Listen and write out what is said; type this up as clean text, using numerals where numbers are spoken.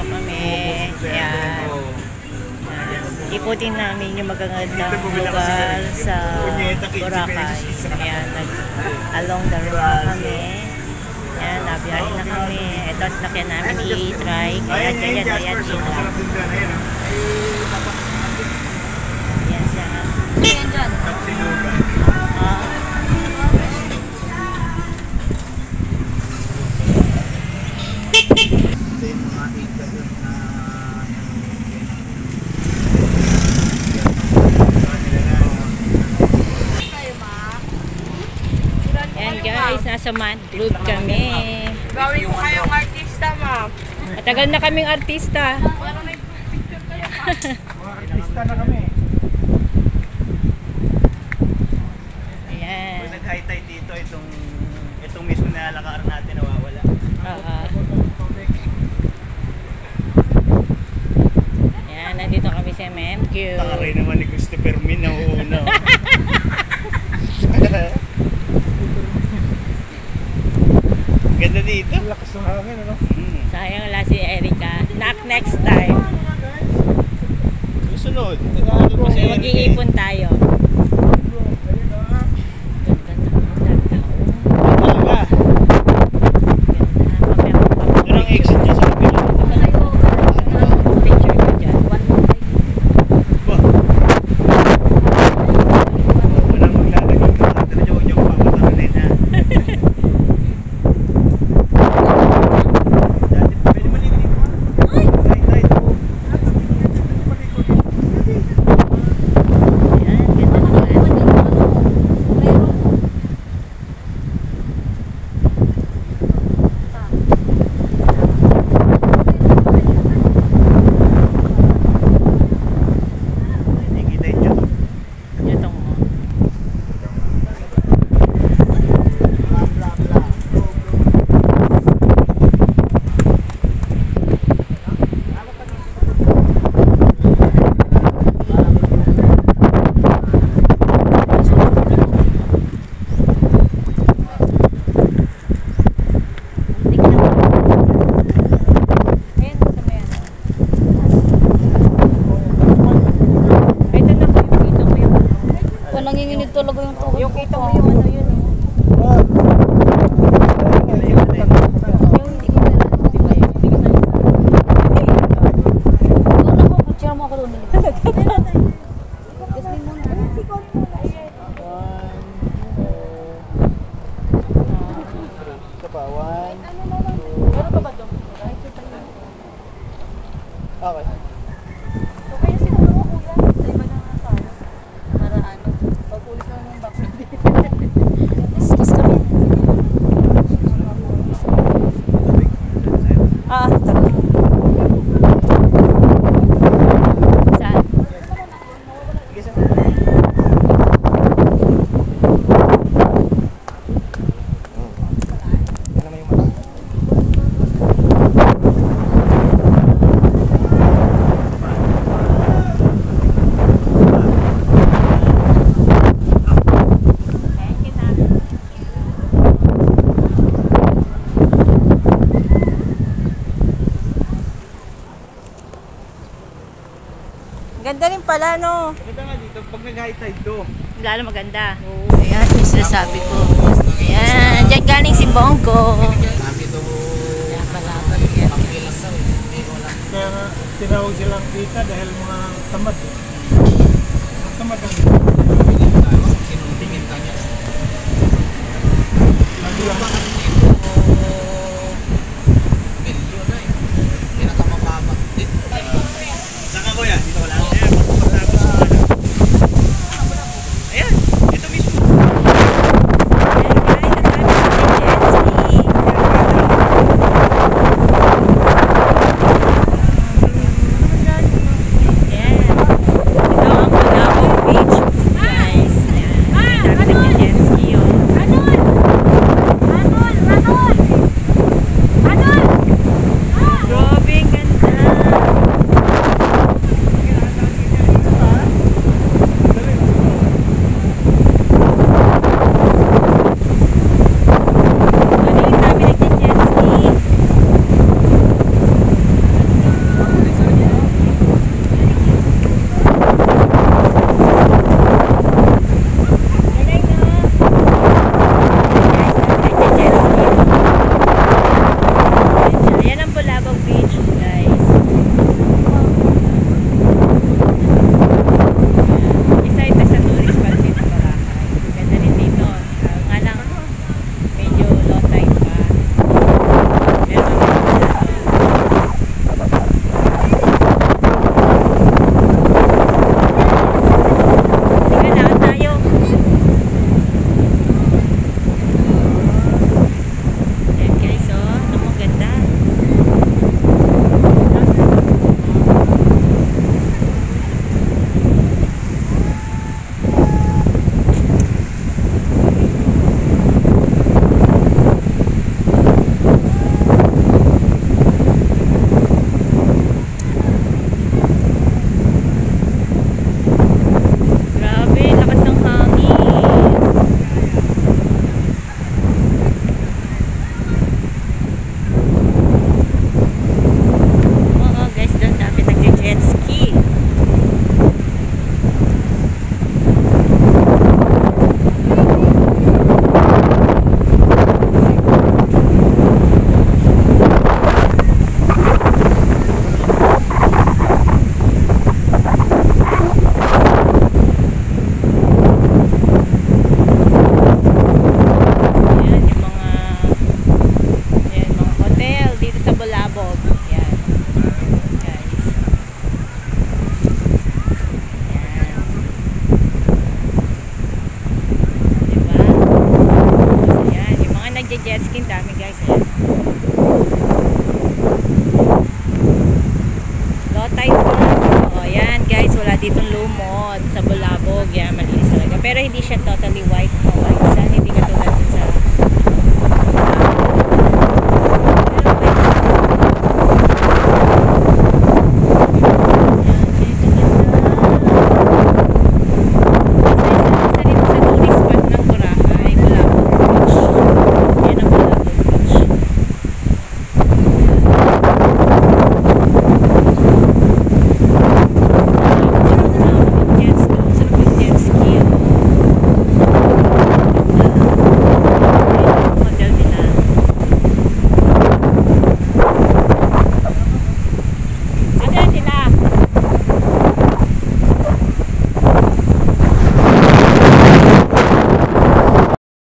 dito kami. Ayan. Ikutin namin yung magagandang lugar sa Boracay. Ayan, along the road kami. Ayan, nabiyahe na kami. Ito, nakyan namin i-try. Ayan, ayan, ayan, dito. Ayan siya. Ayan dyan. Guys, nasa Mad Group kami. Gawin ko kayong artista, ma'am. Matagal na kaming artista. Artista na kami. Ayan. Pag nag-high tide dito, itong mismo na lakaran natin nawawala. Ayan, nandito kami sa MMQ. Takaray naman ni Christopher Min na uuna. Ganda dito. Lakas ng hangin, ano? Sayang wala si Erica. Next time. Susunod. Mag-iipon tayo. Doon ang exit niya sa kapila. Picture ko dyan. Walang maglalagay ng kadra yung papatanin ha. Nanginginig talaga yung tuhod. Yung kita mo yung ano yun. Picture mo ako doon. Okay. Ganda rin pala, no? Maganda nga dito, pag nag-high tide to. Lalo maganda. Ayan, yung sinasabi ko. Ayan, dyan galing si Bongo. Ayan, malaban yan. Kaya nga, tinawag silang kita dahil mga tamad. Mga tamad ang sinuntingin ka niya. Saka ko yan, dito wala. Ayan, ito mismo. Ito ang Palawan Beach. jet ski, dami guys. Ayan. Low tide po. O, yan guys, wala ditong lumot sa bulabog. Yan, malinis talaga. Pero hindi siya totally white. No, guys.